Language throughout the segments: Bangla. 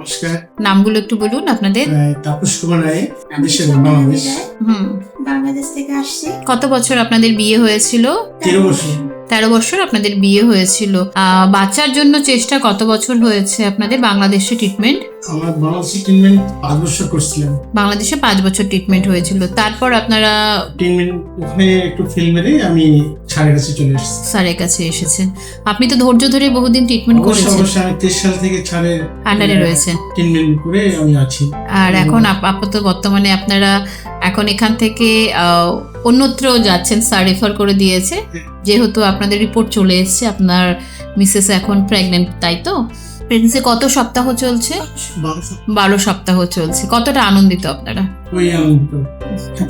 নমস্কার। নামগুলো একটু বলুন আপনাদের। তাপস কুমার রায়, আমি দেশের সোনালী বাংলাদেশ। রায়, হুম বাংলাদেশ থেকে আসছি। কত বছর আপনাদের বিয়ে হয়েছিল? 13 বছর। 13 বছর আপনাদের বিয়ে হয়েছিল। বাচ্চার জন্য চেষ্টা কত বছর হয়েছে আপনাদের বাংলাদেশে ট্রিটমেন্ট? আমার বাংলাদেশে ট্রিটমেন্ট 5 বছর করছিলাম। বাংলাদেশে 5 বছর ট্রিটমেন্ট হয়েছিল, তারপর আপনারা ট্রিটমেন্ট ওখানে একটু ফেল মেরে আমি স্যারের কাছে চলে এসেছি। স্যারের কাছে এসেছেন। আপনি তো ধৈর্য ধরে বহুদিন ট্রিটমেন্ট অবশ্যই করেছেন, অবশ্যই আমি 23 সাল থেকে স্যারের আন্ডারে রয়েছেন। ট্রিটমেন্ট করে আমি আছি। আর এখন আপাতত বর্তমানে আপনারা এখন এখান থেকে অন্যত্র যাচ্ছেন, স্যার রেফার করে দিয়েছে, যেহেতু আপনাদের রিপোর্ট চলে এসেছে আপনার মিসেস এখন প্রেগনেন্ট, তাই তো? প্রেগনেন্সি কত সপ্তাহ চলছে? 12 সপ্তাহ চলছে। কতটা আনন্দিত আপনারা? ওই আনন্দ।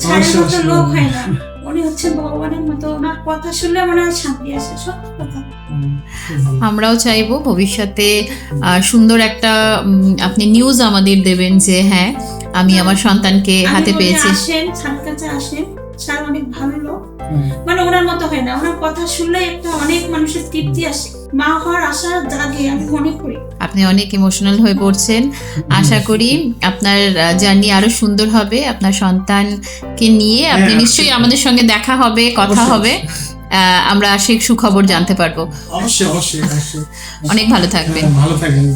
ছাড়ের মতো লোক হয় না, উনি হচ্ছে ভগবানের মতো, ওনার কথা শুনলে মনে হয় শান্তি আসে, সত্যি কথা। আমরাও চাইবো ভবিষ্যতে সুন্দর একটা আপনি নিউজ আমাদের দেবেন যে হ্যাঁ আমি আমার সন্তানকে হাতে আমি বলি, পেয়েছি। আসেন স্যারের কাছে আসেন, স্যার অনেক ভালো লোক, মানে ওনার মতো হয় না, ওনার কথা শুনলে একটা অনেক মানুষের তৃপ্তি আসে, মা হওয়ার আশা জাগে, আমি মনে করি। আপনি অনেক ইমোশনাল হয়ে পড়ছেন। আশা করি আপনার জার্নি আরো সুন্দর হবে। আপনার সন্তানকে নিয়ে আপনি নিশ্চয়ই আমাদের সঙ্গে দেখা হবে, কথা হবে, আমরা সেই সুখবর জানতে পারবো। অবশ্যই অবশ্যই অবশ্যই। অনেক ভালো থাকবেন। ভালো থাকবেন।